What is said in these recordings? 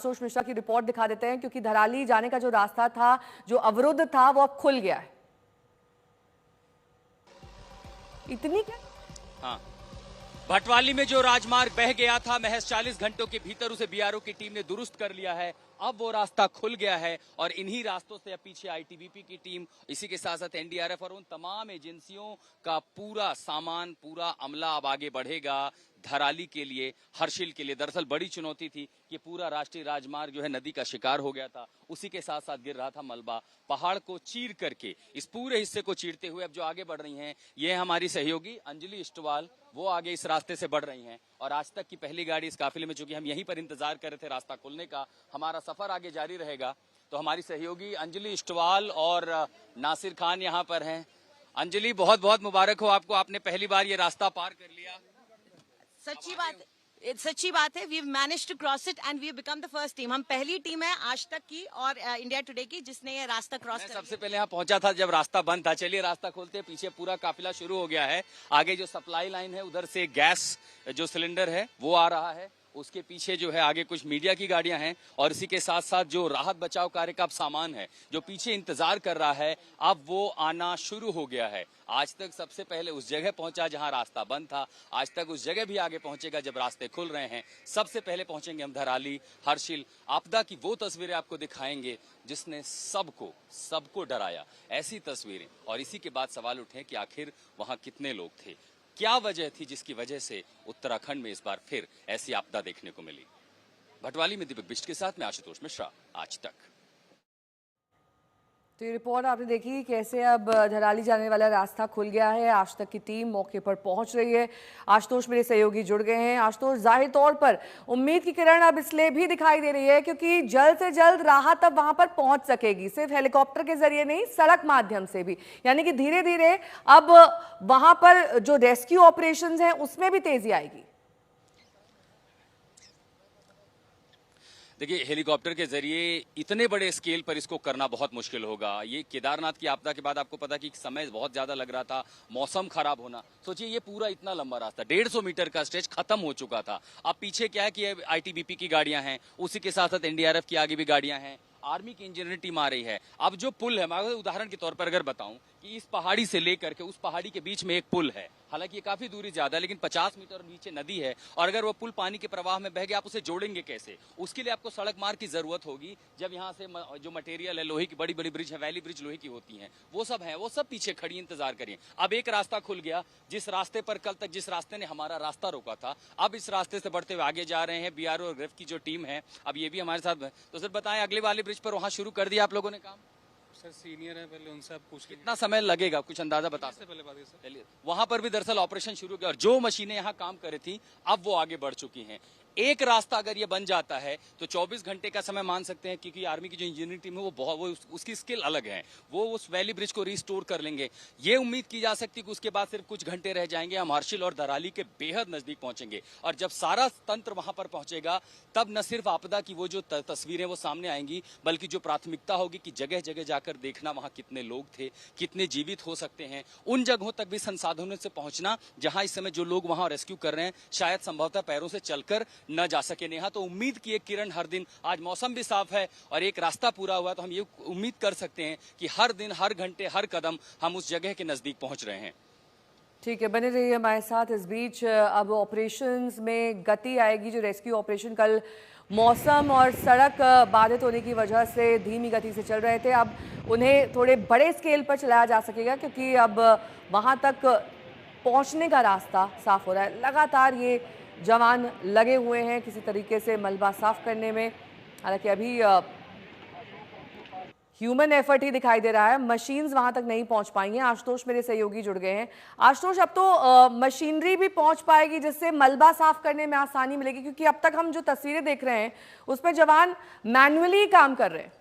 आशुतोष मिश्रा की रिपोर्ट दिखा देते हैं, क्योंकि धराली जाने का जो रास्ता था, जो अवरुद्ध था, वो अब खुल गया है। इतनी क्या? हाँ, भटवाली में जो राजमार्ग बह गया था, महज 40 घंटों के भीतर उसे बीआरओ की टीम ने दुरुस्त कर लिया है। अब वो रास्ता खुल गया है और इन्हीं रास्तों से अब पीछे आईटीबीपी की टीम, इसी के साथ साथ एनडीआरएफ और उन तमाम एजेंसियों का पूरा सामान, पूरा अमला अब आगे बढ़ेगा धराली के लिए, हर्षिल के लिए। दरअसल बड़ी चुनौती थी कि पूरा राष्ट्रीय राजमार्ग जो है नदी का शिकार हो गया था, उसी के साथ साथ गिर रहा था मलबा। पहाड़ को चीर करके, इस पूरे हिस्से को चीरते हुए अब जो आगे बढ़ रही हैं, ये हमारी सहयोगी अंजलि इस्टवाल, वो आगे इस रास्ते से बढ़ रही हैं। और आज तक की पहली गाड़ी इस काफिले में, चूंकि हम यहीं पर इंतजार कर रहे थे रास्ता खुलने का, हमारा सफर आगे जारी रहेगा। तो हमारी सहयोगी अंजलि इस्टवाल और नासिर खान यहाँ पर हैं। अंजलि, बहुत बहुत मुबारक हो आपको, आपने पहली बार ये रास्ता पार कर लिया। सच्ची बात है। We have managed to cross it and we have become the first team. हम पहली टीम है आज तक की और इंडिया टुडे की जिसने ये रास्ता क्रॉस कर। सबसे पहले यहाँ पहुंचा था जब रास्ता बंद था। चलिए रास्ता खोलते हैं, पीछे पूरा काफिला शुरू हो गया है। आगे जो सप्लाई लाइन है, उधर से गैस जो सिलेंडर है वो आ रहा है। उसके पीछे जो है आगे कुछ मीडिया की गाड़ियां हैं और इसी के साथ साथ जो राहत बचाव कार्य का सामान है जो पीछे इंतजार कर रहा है, अब वो आना शुरू हो गया है। आज तक सबसे पहले उस जगह पहुंचा जहां रास्ता बंद था, आज तक उस जगह भी आगे पहुंचेगा जब रास्ते खुल रहे हैं। सबसे पहले पहुंचेंगे हम धराली, हर्षिल। आपदा की वो तस्वीरें आपको दिखाएंगे जिसने सबको डराया, ऐसी तस्वीरें। और इसी के बाद सवाल उठे कि आखिर वहां कितने लोग थे, क्या वजह थी जिसकी वजह से उत्तराखंड में इस बार फिर ऐसी आपदा देखने को मिली। भटवाली में दीपक बिष्ट के साथ मैं आशुतोष मिश्रा, आज तक। तो ये रिपोर्ट आपने देखी कैसे अब धराली जाने वाला रास्ता खुल गया है। आज तक की टीम मौके पर पहुंच रही है। आशुतोष मेरे सहयोगी जुड़ गए हैं। आशुतोष, जाहिर तौर पर उम्मीद की किरण अब इसलिए भी दिखाई दे रही है क्योंकि जल्द से जल्द राहत अब वहां पर पहुंच सकेगी, सिर्फ हेलीकॉप्टर के जरिए नहीं, सड़क माध्यम से भी। यानी कि धीरे धीरे अब वहां पर जो रेस्क्यू ऑपरेशंस हैं उसमें भी तेजी आएगी। देखिए, हेलीकॉप्टर के जरिए इतने बड़े स्केल पर इसको करना बहुत मुश्किल होगा। ये केदारनाथ की आपदा के बाद आपको पता कि समय बहुत ज्यादा लग रहा था, मौसम खराब होना। सोचिए ये पूरा इतना लंबा रास्ता, 150 मीटर का स्ट्रेच खत्म हो चुका था। अब पीछे क्या है कि आईटीबीपी की गाड़ियां हैं, उसी के साथ साथ एनडीआरएफ की आगे भी गाड़ियां हैं, आर्मी की इंजीनियरिंग टीम आ रही है। अब जो पुल है, मैं उदाहरण के तौर पर अगर बताऊं कि इस पहाड़ी से लेकर के उस पहाड़ी के बीच में एक पुल है, हालांकि ये काफी दूरी ज्यादा है लेकिन 50 मीटर नीचे नदी है, और अगर वो पुल पानी के प्रवाह में बह गया, आप उसे जोड़ेंगे कैसे? उसके लिए आपको सड़क मार्ग की जरूरत होगी। जब यहाँ से जो मटेरियल है, लोहे की बड़ी बड़ी ब्रिज है, वैली ब्रिज लोहे की होती हैं, वो सब है, वो सब पीछे खड़ी इंतजार करिए। अब एक रास्ता खुल गया, जिस रास्ते पर कल तक जिस रास्ते ने हमारा रास्ता रोका था, अब इस रास्ते से बढ़ते हुए आगे जा रहे हैं। बीआरओ और ग्रेफ की जो टीम है अब ये भी हमारे साथ है। तो सर बताएं, अगले वाले ब्रिज पर वहां शुरू कर दिया आप लोगों ने काम? सर सीनियर है, पहले उनसे आप पूछ लीजिए। कितना समय लगेगा, कुछ अंदाजा बता सकते? पहले बात है सर, वहां पर भी दरअसल ऑपरेशन शुरू किया और जो मशीनें यहाँ काम कर रही थी अब वो आगे बढ़ चुकी हैं। एक रास्ता अगर ये बन जाता है तो 24 घंटे का समय मान सकते हैं, क्योंकि आर्मी की जो इंजीनियरिंग टीम है वो उसकी स्किल अलग है, वो उस वैली ब्रिज को रिस्टोर कर लेंगे। ये उम्मीद की जा सकती है कि उसके बाद सिर्फ कुछ घंटे रह जाएंगे, हम हर्षिल और धराली के बेहद नजदीक पहुंचेंगे। और जब सारा तंत्र वहां पर पहुंचेगा तब न सिर्फ आपदा की वो जो तस्वीरें वो सामने आएंगी, बल्कि जो प्राथमिकता होगी कि जगह जगह जाकर देखना वहां कितने लोग थे, कितने जीवित हो सकते हैं, उन जगहों तक भी संसाधनों से पहुंचना जहां इस समय जो लोग वहां रेस्क्यू कर रहे हैं शायद संभवतः पैरों से चलकर न जा सके। नेहा, तो उम्मीद की एक किरण हर दिन, आज मौसम भी साफ है और एक रास्ता पूरा हुआ, तो हम ये उम्मीद कर सकते हैं कि हर दिन, हर घंटे, हर कदम हम उस जगह के नजदीक पहुंच रहे हैं। ठीक है, बने रहिए हमारे साथ। इस बीच अब ऑपरेशंस में गति आएगी। जो रेस्क्यू ऑपरेशन कल मौसम और सड़क बाधित होने की वजह से धीमी गति से चल रहे थे, अब उन्हें थोड़े बड़े स्केल पर चलाया जा सकेगा क्योंकि अब वहां तक पहुंचने का रास्ता साफ हो रहा है। लगातार ये जवान लगे हुए हैं किसी तरीके से मलबा साफ करने में। हालांकि अभी ह्यूमन एफर्ट ही दिखाई दे रहा है, मशीन्स वहां तक नहीं पहुंच पाई हैं। आशुतोष मेरे सहयोगी जुड़ गए हैं। आशुतोष, अब तो मशीनरी भी पहुंच पाएगी जिससे मलबा साफ करने में आसानी मिलेगी, क्योंकि अब तक हम जो तस्वीरें देख रहे हैं उसमें जवान मैन्युअली काम कर रहे हैं।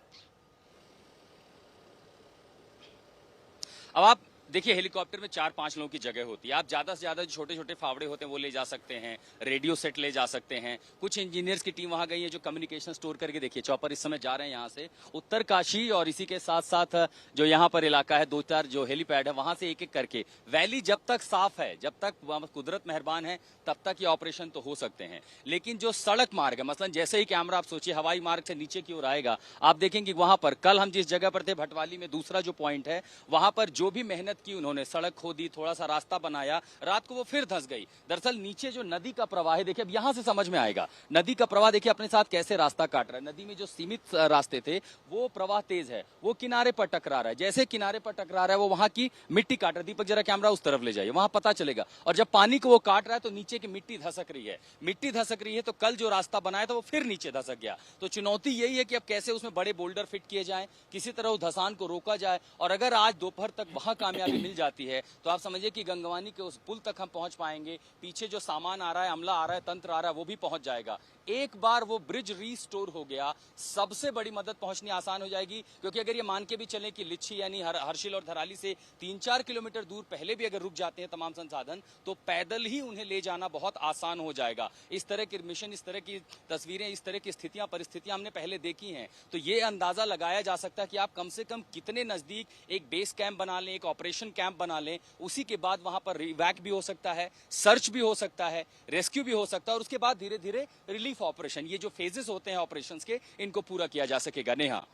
अब आप देखिए हेलीकॉप्टर में 4-5 लोगों की जगह होती है। आप ज्यादा से ज्यादा जो छोटे छोटे फावड़े होते हैं वो ले जा सकते हैं, रेडियो सेट ले जा सकते हैं। कुछ इंजीनियर्स की टीम वहां गई है जो कम्युनिकेशन स्टोर करके, देखिए चॉपर इस समय जा रहे हैं यहाँ से उत्तरकाशी, और इसी के साथ साथ जो यहाँ पर इलाका है 2-4 जो हेलीपैड है वहां से एक एक करके। वैली जब तक साफ है, जब तक कुदरत मेहरबान है, तब तक ये ऑपरेशन तो हो सकते हैं। लेकिन जो सड़क मार्ग है, मसलन जैसे ही कैमरा आप सोचिए हवाई मार्ग से नीचे की ओर आएगा, आप देखेंगे वहां पर कल हम जिस जगह पर थे भटवाली में, दूसरा जो पॉइंट है वहां पर जो भी मेहनत की उन्होंने, सड़क खोदी, थोड़ा सा रास्ता बनाया, रात को वो फिर धंस गई। दरअसल नीचे जो नदी का प्रवाह है, देखिए अब यहां से समझ में आएगा नदी का प्रवाह, देखिए अपने साथ कैसे रास्ता काट रहा है। नदी में जो सीमित रास्ते थे वो प्रवाह तेज है, वो किनारे पर टकरा रहा है। जैसे किनारे पर टकरा रहा है वो वहां की मिट्टी काट रहा है। दीपक जरा कैमरा उस तरफ ले जाइए, वहां पता चलेगा। और जब पानी को वो काट रहा है तो नीचे की मिट्टी धसक रही है, मिट्टी धसक रही है, तो कल जो रास्ता बनाया था वो फिर नीचे धसक गया। तो चुनौती यही है कि अब कैसे उसमें बड़े बोल्डर फिट किए जाएं, किसी तरह उस धसान को रोका जाए। और अगर आज दोपहर तक वहां कामयाबी मिल जाती है तो आप समझिए कि गंगवानी के उस पुल तक हम पहुंच पाएंगे। पीछे जो सामान आ रहा है, अमला आ रहा है, तंत्र आ रहा है, वो भी पहुंच जाएगा। एक बार वो ब्रिज रीस्टोर हो गया, सबसे बड़ी मदद पहुंचनी आसान हो जाएगी। क्योंकि अगर ये मान के भी चले कि लिच्छी यानी हर्षिल और धराली से 3-4 किलोमीटर दूर पहले भी अगर रुक जाते हैं तमाम संसाधन, तो पैदल ही उन्हें ले जाना बहुत आसान हो जाएगा। इस तरह के मिशन, इस तरह की तस्वीरें, इस तरह की स्थितियां, परिस्थितियां हमने पहले देखी हैं। तो ये अंदाजा लगाया जा सकता है कि आप कम से कम कितने नजदीक एक बेस कैंप बना लें, एक ऑपरेशन कैंप बना लें। उसी के बाद वहां पर रिवैक भी हो सकता है, सर्च भी हो सकता है, रेस्क्यू भी हो सकता है, और उसके बाद धीरे धीरे रिलीफ ऑपरेशन, ये जो फेजेस होते हैं ऑपरेशंस के, इनको पूरा किया जा सकेगा। नेहा,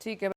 ठीक है।